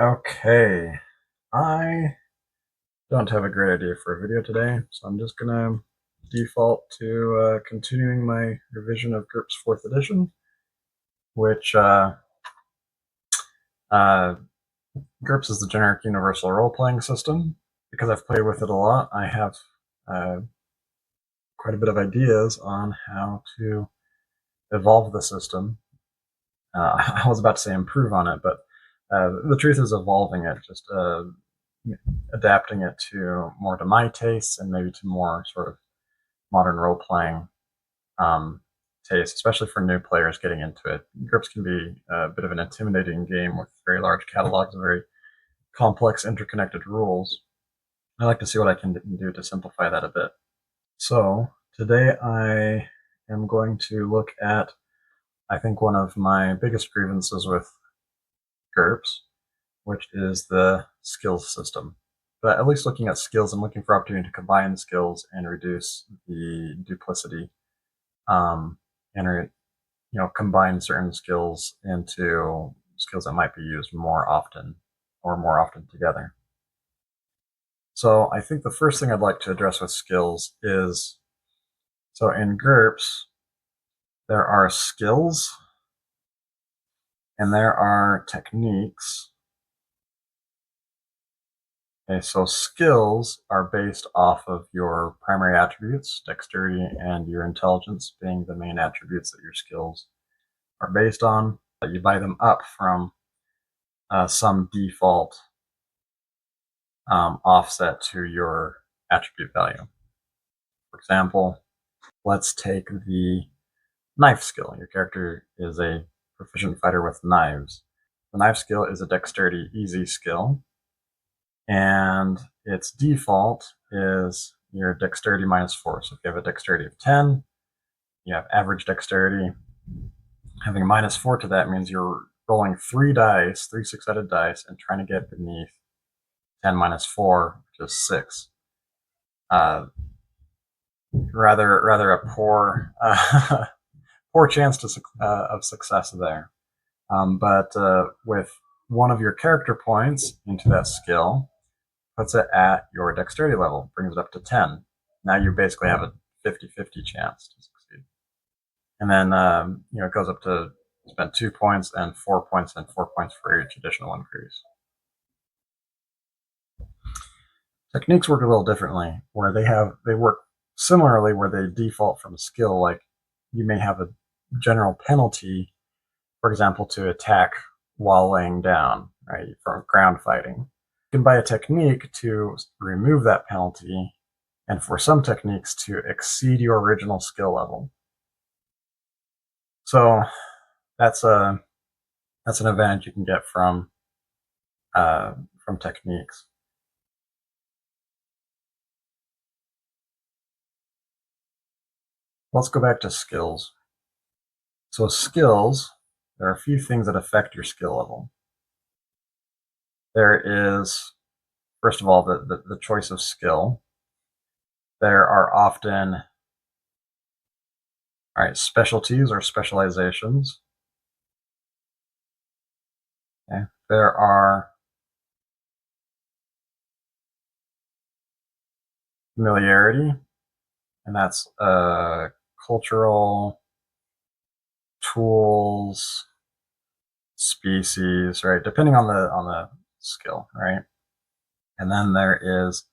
Okay, I don't have a great idea for a video today, so I'm just gonna default to continuing my revision of GURPS 4th edition, which uh, GURPS is the generic universal role-playing system. Because I've played with it a lot, I have uh, quite a bit of ideas on how to evolve the system. I was about to say improve on it, but the truth is evolving it, just adapting it to more to my tastes and maybe to more sort of modern role playing taste, especially for new players getting into it. GURPS can be a bit of an intimidating game with very large catalogs and very complex, interconnected rules. I like to see what I can do to simplify that a bit. So today I am going to look at, I think, one of my biggest grievances with GURPS, which is the skills system. But at least looking at skills and looking for opportunity to combine skills and reduce the duplicity, and combine certain skills into skills that might be used more often or more often together. So I think the first thing I'd like to address with skills is, so in GURPS, there are skills and there are techniques. Okay, so skills are based off of your primary attributes, dexterity and your intelligence being the main attributes that your skills are based on. You buy them up from some default offset to your attribute value. For example, let's take the knife skill. Your character is a proficient fighter with knives. The knife skill is a dexterity easy skill, and its default is your dexterity -4. So if you have a dexterity of 10, you have average dexterity. Having -4 to that means you're rolling three dice, three six-sided dice, and trying to get beneath 10 minus 4, which is 6. Uh, rather a poor poor chance of success there. But with one of your character points into that skill, puts it at your dexterity level, brings it up to 10. Now you basically have a 50-50 chance to succeed. And then it goes up to spend 2 points and 4 points and 4 points for each additional increase. Techniques work a little differently, where they work similarly, where they default from skill. Like you may have a general penalty, for example, to attack while laying down, right, for ground fighting. You can buy a technique to remove that penalty, and for some techniques to exceed your original skill level. So that's an advantage you can get from techniques. Let's go back to skills. So skills, there are a few things that affect your skill level. There is, first of all, the choice of skill. There are often, all right, specialties or specializations. Okay. There are familiarity, and that's cultural, tools, species, right? Depending on the skill, right? And then there is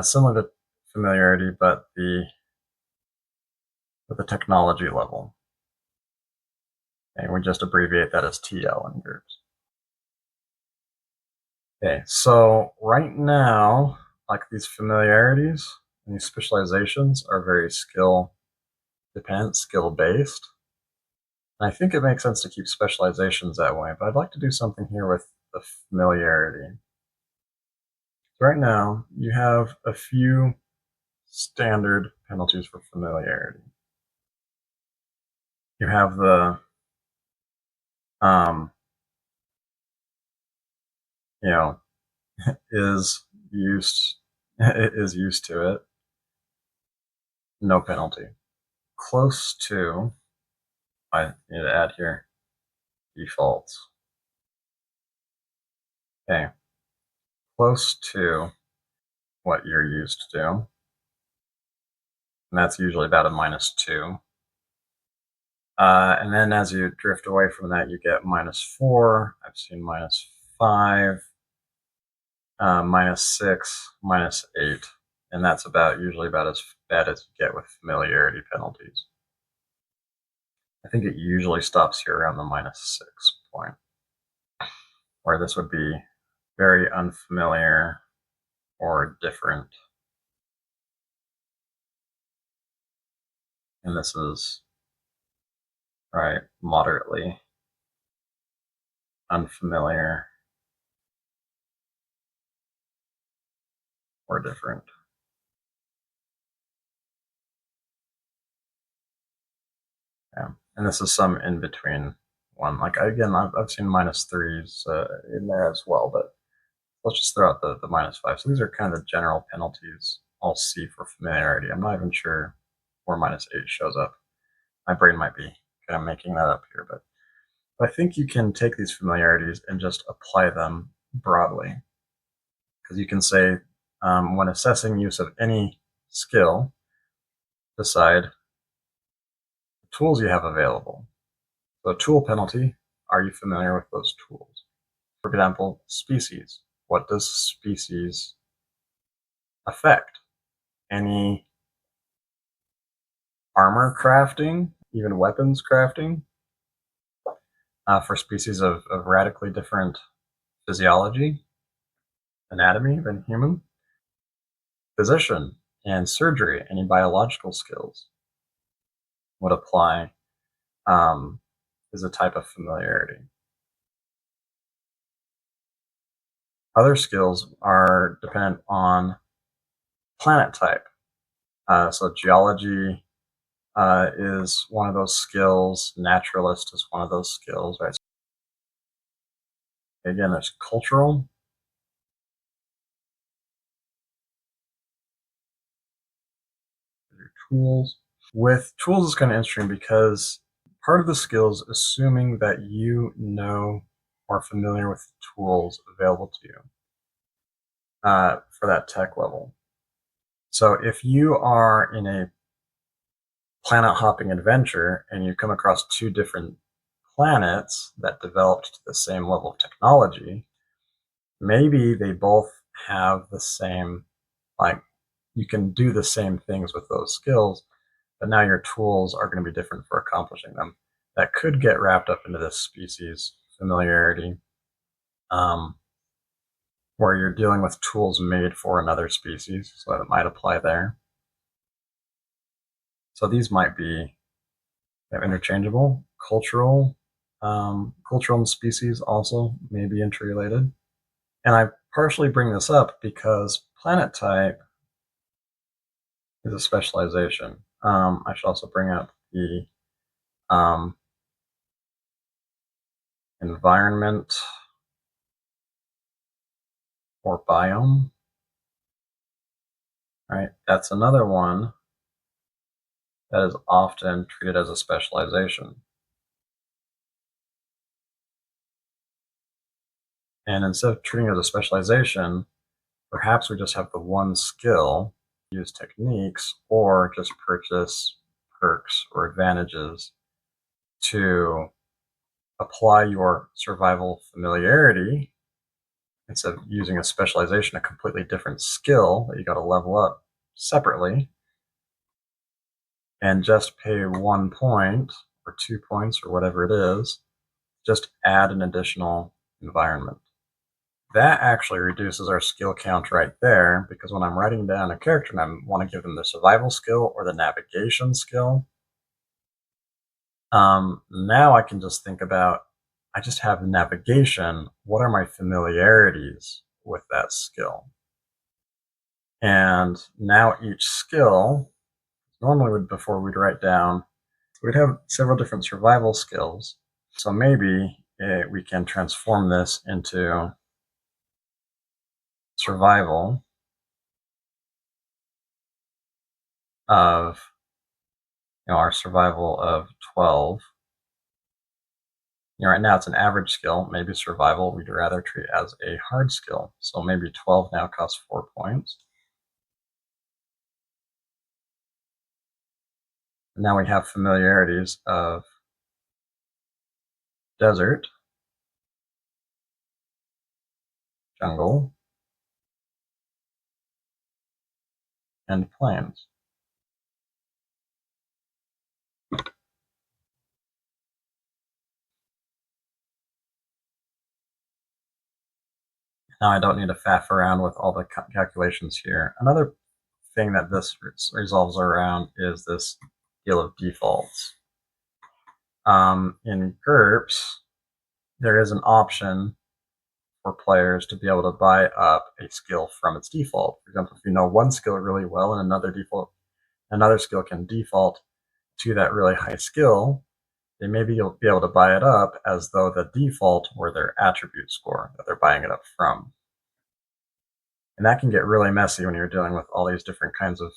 similar to familiarity, but with the technology level. And we just abbreviate that as TL in GURPS. Okay, so right now, like these familiarities and these specializations are very skill dependent, skill based. And I think it makes sense to keep specializations that way, but I'd like to do something here with the familiarity. So right now, you have a few standard penalties for familiarity. You have the um, you know, is used is used to it, no penalty. Close to, I need to add here, defaults. Okay, close to what you're used to, and that's usually about a -2. And then as you drift away from that, you get -4. I've seen -5, -6, -8, and that's usually about as bad as you get with familiarity penalties. I think it usually stops here around the -6 point, where this would be very unfamiliar or different, and this is right moderately unfamiliar or different. Yeah, and this is some in between one. Like again, I've seen -3s in there as well, but let's just throw out the -5. So these are kind of the general penalties I'll see for familiarity. I'm not even sure where -8 shows up. My brain might be kind of making that up here, but I think you can take these familiarities and just apply them broadly, because you can say, when assessing use of any skill, decide the tools you have available. So, tool penalty, are you familiar with those tools? For example, species. What does species affect? Any armor crafting, even weapons crafting, for species of radically different physiology, anatomy than human? Physician and surgery, any biological skills would apply, is a type of familiarity. Other skills are dependent on planet type. So geology is one of those skills. Naturalist is one of those skills, right? So again, there's cultural, tools. With tools, it's kind of interesting because part of the skill is assuming that you know or are familiar with the tools available to you for that tech level. So if you are in a planet hopping adventure and you come across two different planets that developed to the same level of technology, maybe they both have the same, like, you can do the same things with those skills, but now your tools are going to be different for accomplishing them. That could get wrapped up into this species familiarity, um, where you're dealing with tools made for another species, so that it might apply there. So these might be, they're interchangeable. Cultural and species also may be interrelated. And I partially bring this up because planet type is a specialization. I should also bring up the um, environment or biome. Right, that's another one that is often treated as a specialization. And instead of treating it as a specialization, perhaps we just have the one skill, use techniques, or just purchase perks or advantages to apply your survival familiarity instead of using a specialization, a completely different skill that you got to level up separately, and just pay 1 point or 2 points or whatever it is, just add an additional environment. That actually reduces our skill count right there, because when I'm writing down a character and I want to give them the survival skill or the navigation skill, now I can just think about, I just have navigation. What are my familiarities with that skill? And now each skill, normally before we'd write down, we'd have several different survival skills. So maybe we can transform this into survival of, our survival of 12 Right now it's an average skill. Maybe survival we'd rather treat as a hard skill. So maybe 12 now costs 4 points. Now we have familiarities of desert, jungle, and plains. Now I don't need to faff around with all the calculations here. Another thing that this resolves around is this deal of defaults. In GURPS, there is an option for players to be able to buy up a skill from its default. For example, if you know one skill really well and another skill can default to that really high skill, they may be able to buy it up as though the default were their attribute score that they're buying it up from. And that can get really messy when you're dealing with all these different kinds of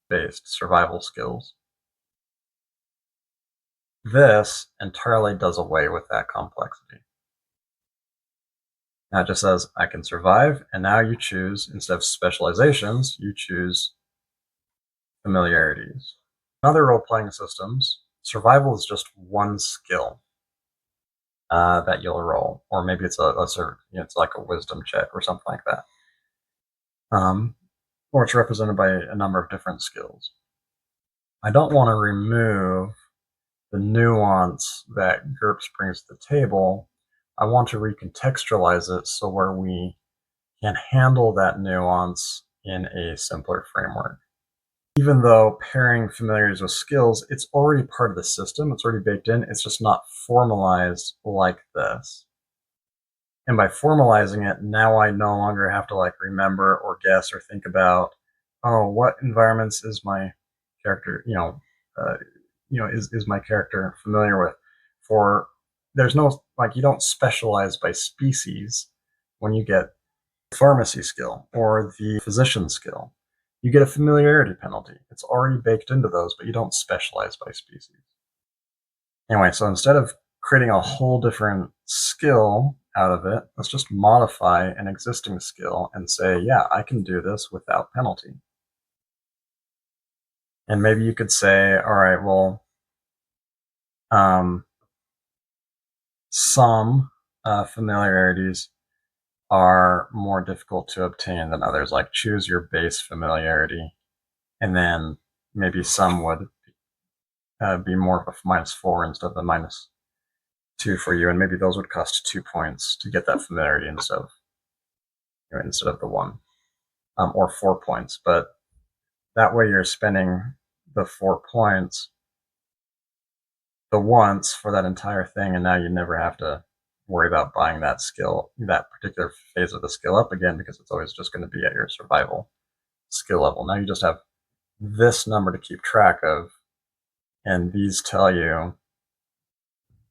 based survival skills. This entirely does away with that complexity. Now it just says, I can survive, and now you choose, instead of specializations, you choose familiarities. In other role-playing systems, survival is just one skill that you'll roll, or maybe it's it's like a wisdom check or something like that. Or it's represented by a number of different skills. I don't want to remove the nuance that GURPS brings to the table. I want to recontextualize it so where we can handle that nuance in a simpler framework. Even though pairing familiarities with skills, it's already part of the system, it's already baked in, it's just not formalized like this. And by formalizing it, now I no longer have to like remember or guess or think about, oh, what environments is my character, is my character familiar with? For there's no, like, you don't specialize by species when you get the pharmacy skill or the physician skill. You get a familiarity penalty. It's already baked into those, but you don't specialize by species. Anyway, so instead of creating a whole different skill out of it, let's just modify an existing skill and say, yeah, I can do this without penalty. And maybe you could say, all right, well, some familiarities are more difficult to obtain than others, like choose your base familiarity, and then maybe some would be more of a -4 instead of a -2 for you, and maybe those would cost 2 points to get that familiarity instead of the 1, or 4 points. But that way you're spending the 4 points the once for that entire thing, and now you never have to worry about buying that skill, that particular phase of the skill up again, because it's always just going to be at your survival skill level. Now you just have this number to keep track of, and these tell you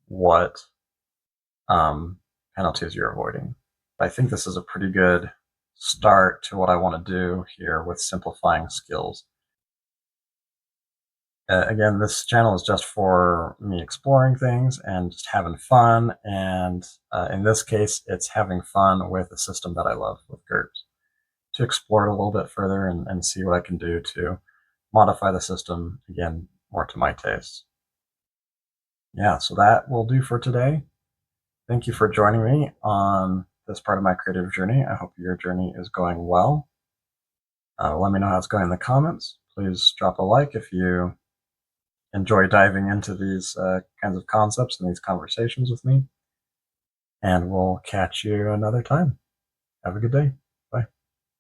what penalties you're avoiding. I think this is a pretty good start to what I want to do here with simplifying skills. Again, this channel is just for me exploring things and just having fun, and in this case, it's having fun with a system that I love with GURPS, to explore it a little bit further and see what I can do to modify the system, again, more to my taste. Yeah, so that will do for today. Thank you for joining me on this part of my creative journey. I hope your journey is going well. Let me know how it's going in the comments. Please drop a like if you enjoy diving into these kinds of concepts and these conversations with me. And we'll catch you another time. Have a good day.